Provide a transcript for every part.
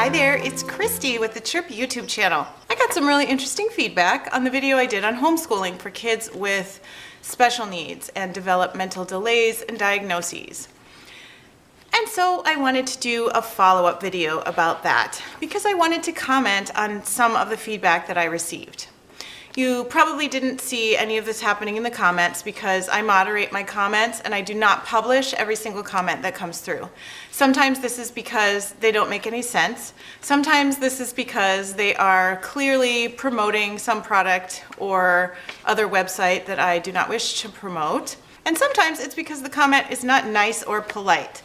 Hi there, it's Christy with the Chirp YouTube channel. I got some really interesting feedback on the video I did on homeschooling for kids with special needs and developmental delays and diagnoses. And so I wanted to do a follow-up video about that because I wanted to comment on some of the feedback that I received. You probably didn't see any of this happening in the comments because I moderate my comments and I do not publish every single comment that comes through. Sometimes this is because they don't make any sense. Sometimes this is because they are clearly promoting some product or other website that I do not wish to promote. And sometimes it's because the comment is not nice or polite.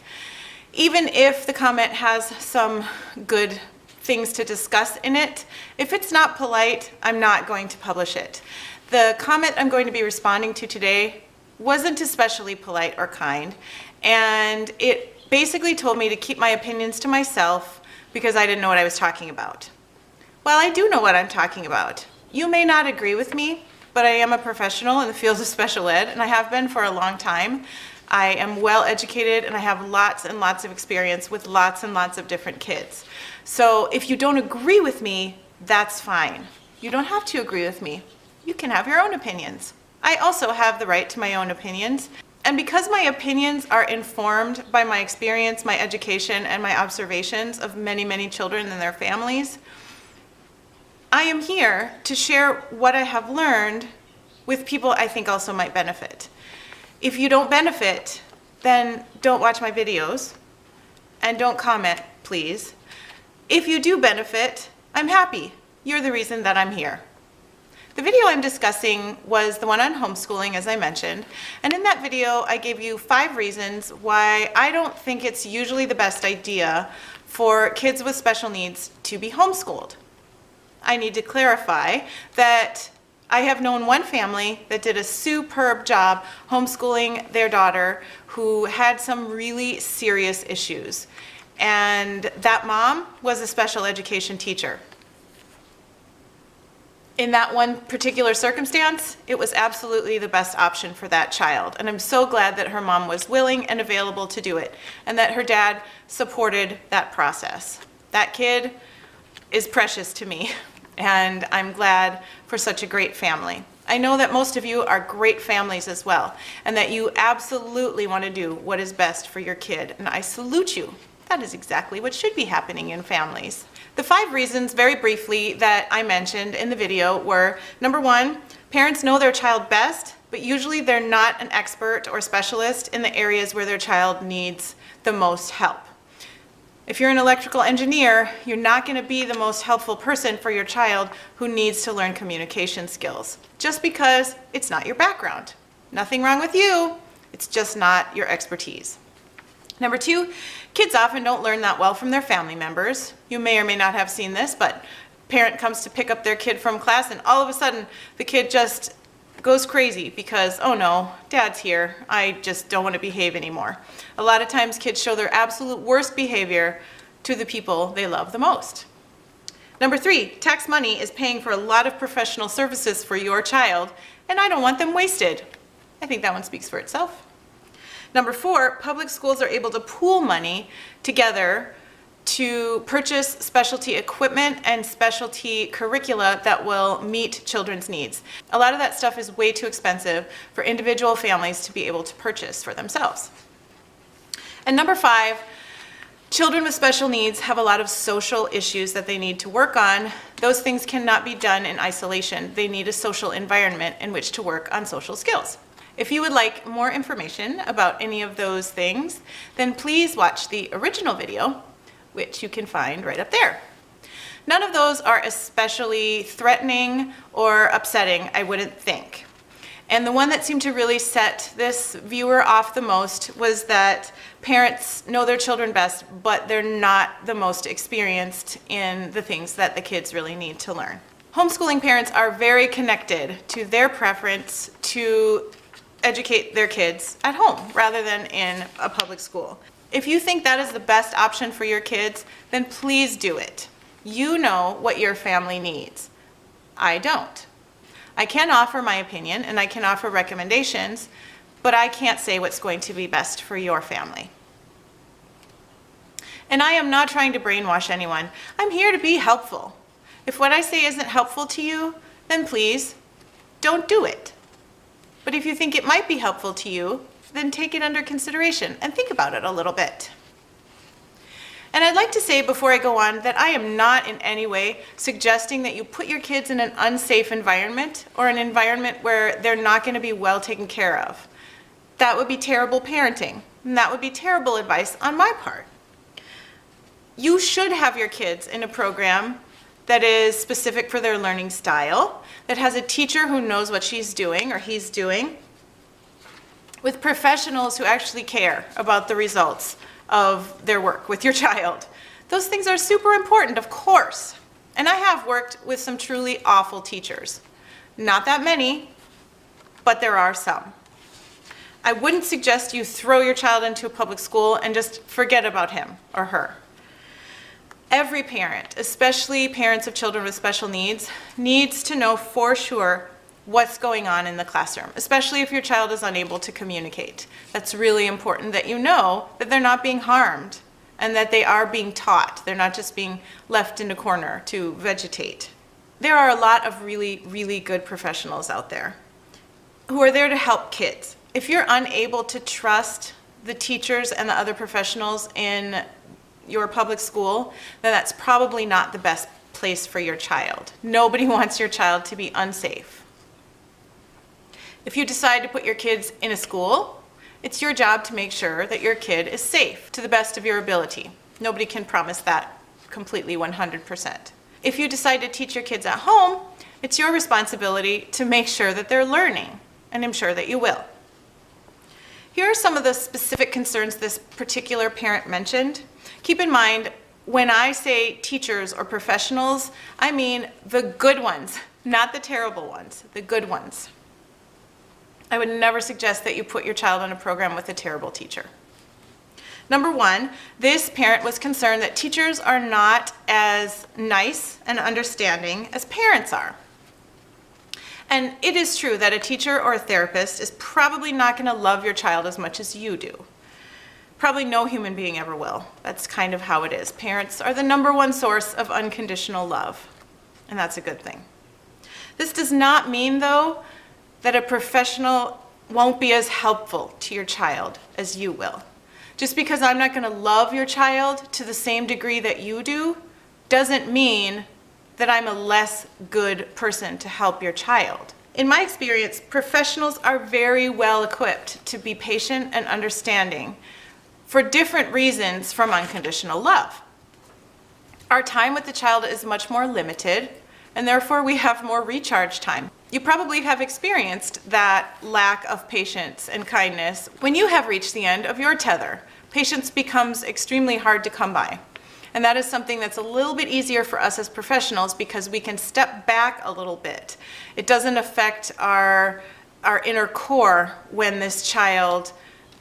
Even if the comment has some good things to discuss in it, if it's not polite, I'm not going to publish it. The comment I'm going to be responding to today wasn't especially polite or kind, and it basically told me to keep my opinions to myself because I didn't know what I was talking about. Well, I do know what I'm talking about. You may not agree with me, but I am a professional in the field of special ed, and I have been for a long time. I am well educated and I have lots and lots of experience with lots and lots of different kids. So if you don't agree with me, that's fine. You don't have to agree with me. You can have your own opinions. I also have the right to my own opinions. And because my opinions are informed by my experience, my education, and my observations of many, many children and their families, I am here to share what I have learned with people I think also might benefit. If you don't benefit, then don't watch my videos and don't comment, please. If you do benefit, I'm happy. You're the reason that I'm here. The video I'm discussing was the one on homeschooling, as I mentioned, and in that video I gave you 5 reasons why I don't think it's usually the best idea for kids with special needs to be homeschooled. I need to clarify that I have known one family that did a superb job homeschooling their daughter who had some really serious issues. And that mom was a special education teacher. In that one particular circumstance, it was absolutely the best option for that child. And I'm so glad that her mom was willing and available to do it, and that her dad supported that process. That kid is precious to me, and I'm glad for such a great family. I know that most of you are great families as well, and that you absolutely want to do what is best for your kid, and I salute you. That is exactly what should be happening in families. The 5 reasons, very briefly, that I mentioned in the video were, number 1, parents know their child best, but usually they're not an expert or specialist in the areas where their child needs the most help. If you're an electrical engineer, you're not going to be the most helpful person for your child who needs to learn communication skills, just because it's not your background. Nothing wrong with you, it's just not your expertise. Number 2, kids often don't learn that well from their family members. You may or may not have seen this, but parent comes to pick up their kid from class and all of a sudden the kid just goes crazy because, oh no, dad's here, I just don't want to behave anymore. A lot of times kids show their absolute worst behavior to the people they love the most. Number 3, tax money is paying for a lot of professional services for your child, and I don't want them wasted. I think that one speaks for itself. Number 4, public schools are able to pool money together to purchase specialty equipment and specialty curricula that will meet children's needs. A lot of that stuff is way too expensive for individual families to be able to purchase for themselves. And number 5, children with special needs have a lot of social issues that they need to work on. Those things cannot be done in isolation. They need a social environment in which to work on social skills. If you would like more information about any of those things, then please watch the original video, which you can find right up there. None of those are especially threatening or upsetting, I wouldn't think. And the one that seemed to really set this viewer off the most was that parents know their children best, but they're not the most experienced in the things that the kids really need to learn. Homeschooling parents are very connected to their preference to educate their kids at home rather than in a public school. If you think that is the best option for your kids, then please do it. You know what your family needs. I don't. I can offer my opinion and I can offer recommendations, but I can't say what's going to be best for your family. And I am not trying to brainwash anyone. I'm here to be helpful. If what I say isn't helpful to you, then please don't do it. But if you think it might be helpful to you, then take it under consideration and think about it a little bit. And I'd like to say before I go on that I am not in any way suggesting that you put your kids in an unsafe environment or an environment where they're not going to be well taken care of. That would be terrible parenting, and that would be terrible advice on my part. You should have your kids in a program that is specific for their learning style, that has a teacher who knows what she's doing or he's doing, with professionals who actually care about the results of their work with your child. Those things are super important, of course. And I have worked with some truly awful teachers. Not that many, but there are some. I wouldn't suggest you throw your child into a public school and just forget about him or her. Every parent, especially parents of children with special needs to know for sure what's going on in the classroom, especially if your child is unable to communicate. That's really important that you know that they're not being harmed and that they are being taught. They're not just being left in a corner to vegetate. There are a lot of really, really good professionals out there who are there to help kids. If you're unable to trust the teachers and the other professionals in your public school, then that's probably not the best place for your child. Nobody wants your child to be unsafe. If you decide to put your kids in a school, it's your job to make sure that your kid is safe to the best of your ability. Nobody can promise that completely 100%. If you decide to teach your kids at home, it's your responsibility to make sure that they're learning, and I'm sure that you will. Here are some of the specific concerns this particular parent mentioned. Keep in mind, when I say teachers or professionals, I mean the good ones, not the terrible ones, the good ones. I would never suggest that you put your child on a program with a terrible teacher. Number one, this parent was concerned that teachers are not as nice and understanding as parents are. And it is true that a teacher or a therapist is probably not going to love your child as much as you do. Probably no human being ever will. That's kind of how it is. Parents are the number one source of unconditional love, and that's a good thing. This does not mean, though, that a professional won't be as helpful to your child as you will. Just because I'm not going to love your child to the same degree that you do, doesn't mean that I'm a less good person to help your child. In my experience, professionals are very well equipped to be patient and understanding for different reasons from unconditional love. Our time with the child is much more limited, and therefore we have more recharge time. You probably have experienced that lack of patience and kindness when you have reached the end of your tether. Patience becomes extremely hard to come by. And that is something that's a little bit easier for us as professionals because we can step back a little bit. It doesn't affect our inner core when this child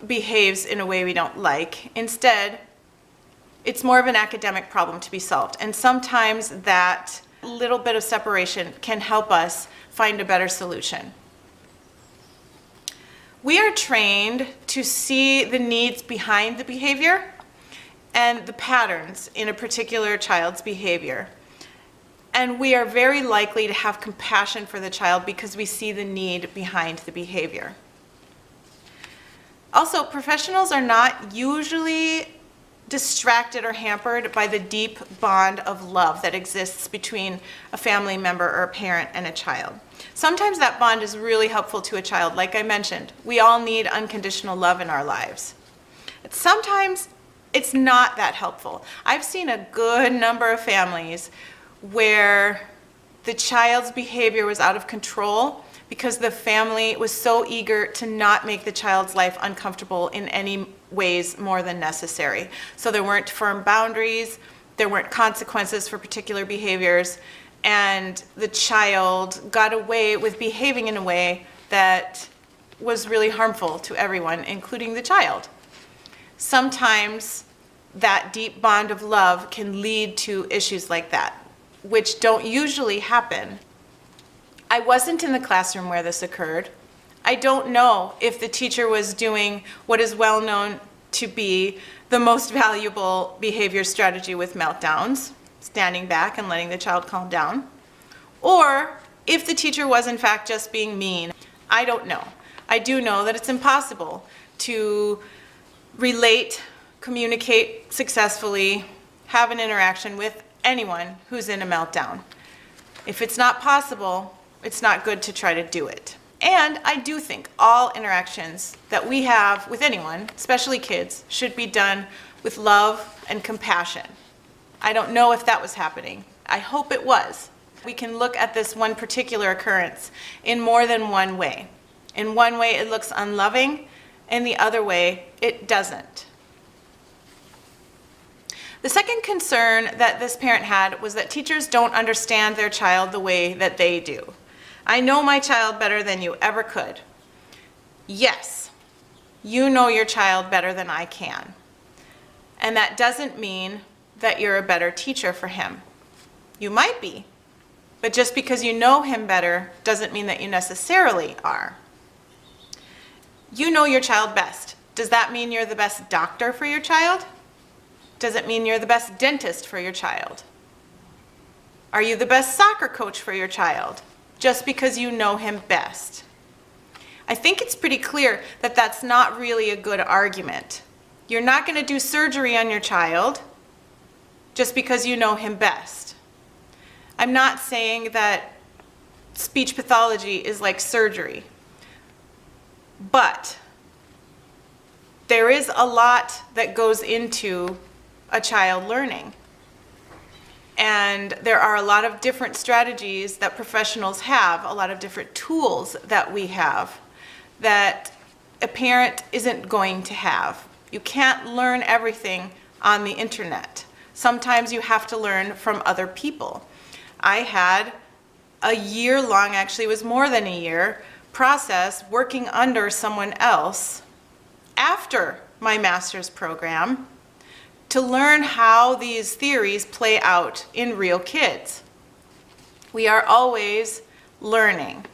behaves in a way we don't like. Instead, it's more of an academic problem to be solved. And sometimes that little bit of separation can help us find a better solution. We are trained to see the needs behind the behavior and the patterns in a particular child's behavior. And we are very likely to have compassion for the child because we see the need behind the behavior. Also, professionals are not usually distracted or hampered by the deep bond of love that exists between a family member or a parent and a child. Sometimes that bond is really helpful to a child. Like I mentioned, we all need unconditional love in our lives. But sometimes it's not that helpful. I've seen a good number of families where the child's behavior was out of control because the family was so eager to not make the child's life uncomfortable in any ways more than necessary. So there weren't firm boundaries, there weren't consequences for particular behaviors, and the child got away with behaving in a way that was really harmful to everyone, including the child. Sometimes that deep bond of love can lead to issues like that, which don't usually happen. I wasn't in the classroom where this occurred. I don't know if the teacher was doing what is well known to be the the most valuable behavior strategy with meltdowns, standing back and letting the child calm down, or if the teacher was in fact just being mean. I don't know. I do know that it's impossible to relate, communicate successfully, have an interaction with anyone who's in a meltdown. If it's not possible, it's not good to try to do it. And I do think all interactions that we have with anyone, especially kids, should be done with love and compassion. I don't know if that was happening. I hope it was. We can look at this one particular occurrence in more than one way. In one way, it looks unloving. In the other way, it doesn't. The second concern that this parent had was that teachers don't understand their child the way that they do. I know my child better than you ever could. Yes, you know your child better than I can. And that doesn't mean that you're a better teacher for him. You might be, but just because you know him better doesn't mean that you necessarily are. You know your child best. Does that mean you're the best doctor for your child? Does it mean you're the best dentist for your child? Are you the best soccer coach for your child? Just because you know him best. I think it's pretty clear that that's not really a good argument. You're not going to do surgery on your child just because you know him best. I'm not saying that speech pathology is like surgery, but there is a lot that goes into a child learning. And there are a lot of different strategies that professionals have, a lot of different tools that we have that a parent isn't going to have. You can't learn everything on the internet. Sometimes you have to learn from other people. I had a year-long, actually it was more than a year, process working under someone else after my master's program to learn how these theories play out in real kids. We are always learning.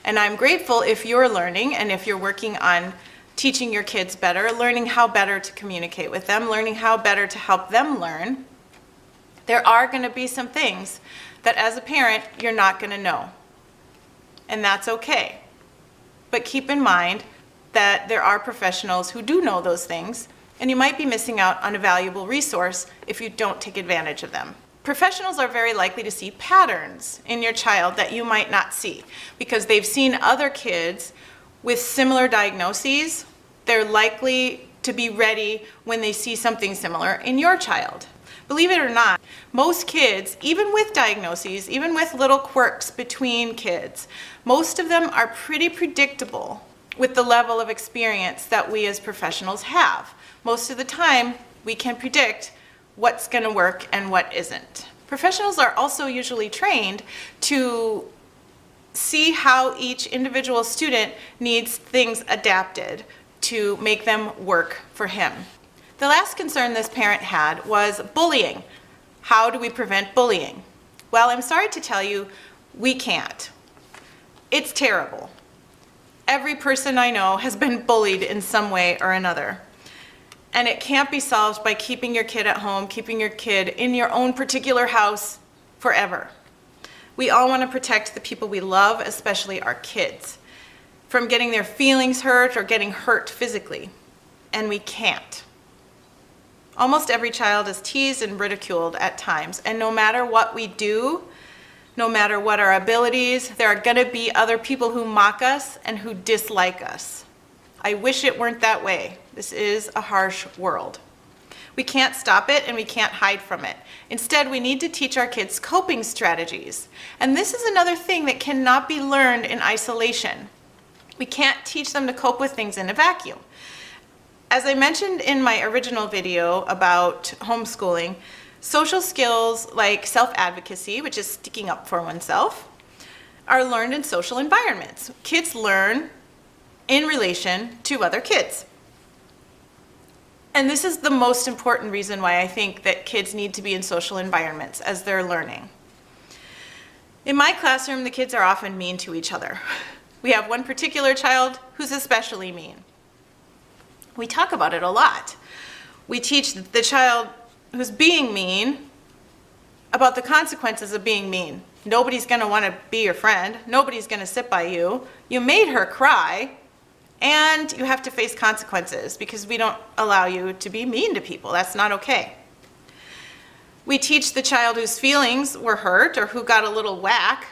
And I'm grateful if you're learning and if you're working on teaching your kids better, learning how better to communicate with them, learning how better to help them learn. There are going to be some things that as a parent you're not going to know. And that's okay. But keep in mind that there are professionals who do know those things, and you might be missing out on a valuable resource if you don't take advantage of them. Professionals are very likely to see patterns in your child that you might not see because they've seen other kids with similar diagnoses. They're likely to be ready when they see something similar in your child. Believe it or not, most kids, even with diagnoses, even with little quirks between kids, most of them are pretty predictable with the level of experience that we as professionals have. Most of the time, we can predict what's going to work and what isn't. Professionals are also usually trained to see how each individual student needs things adapted to make them work for him. The last concern this parent had was bullying. How do we prevent bullying? Well, I'm sorry to tell you, we can't. It's terrible. Every person I know has been bullied in some way or another. And it can't be solved by keeping your kid at home, keeping your kid in your own particular house forever. We all want to protect the people we love, especially our kids, from getting their feelings hurt or getting hurt physically. And we can't. Almost every child is teased and ridiculed at times. And no matter what we do, no matter what our abilities, there are going to be other people who mock us and who dislike us. I wish it weren't that way. This is a harsh world. We can't stop it and we can't hide from it. Instead, we need to teach our kids coping strategies. And this is another thing that cannot be learned in isolation. We can't teach them to cope with things in a vacuum. As I mentioned in my original video about homeschooling, social skills like self-advocacy, which is sticking up for oneself, are learned in social environments. Kids learn in relation to other kids. And this is the most important reason why I think that kids need to be in social environments as they're learning. In my classroom, the kids are often mean to each other. We have one particular child who's especially mean. We talk about it a lot. We teach the child who's being mean about the consequences of being mean. Nobody's going to want to be your friend. Nobody's going to sit by you. You made her cry, and you have to face consequences because we don't allow you to be mean to people. That's not okay. We teach the child whose feelings were hurt or who got a little whack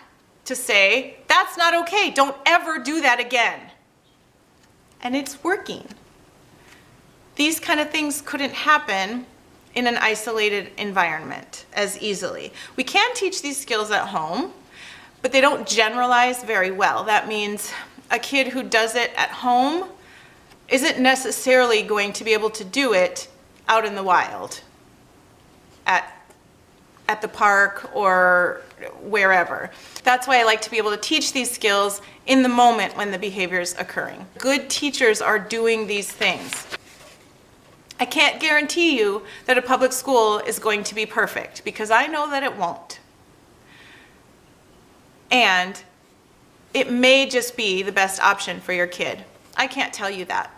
to say, that's not okay. Don't ever do that again. And it's working. These kind of things couldn't happen in an isolated environment as easily. We can teach these skills at home, but they don't generalize very well. That means a kid who does it at home isn't necessarily going to be able to do it out in the wild, at the park or wherever. That's why I like to be able to teach these skills in the moment when the behavior is occurring. Good teachers are doing these things. I can't guarantee you that a public school is going to be perfect because I know that it won't. And it may just be the best option for your kid. I can't tell you that.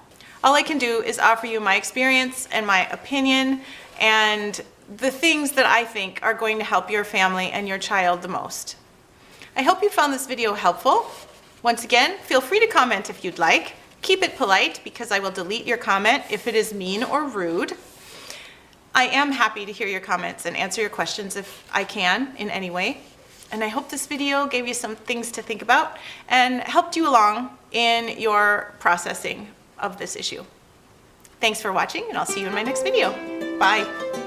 All I can do is offer you my experience and my opinion and the things that I think are going to help your family and your child the most. I hope you found this video helpful. Once again, feel free to comment if you'd like. Keep it polite because I will delete your comment if it is mean or rude. I am happy to hear your comments and answer your questions if I can in any way. And I hope this video gave you some things to think about and helped you along in your processing of this issue. Thanks for watching, and I'll see you in my next video. Bye.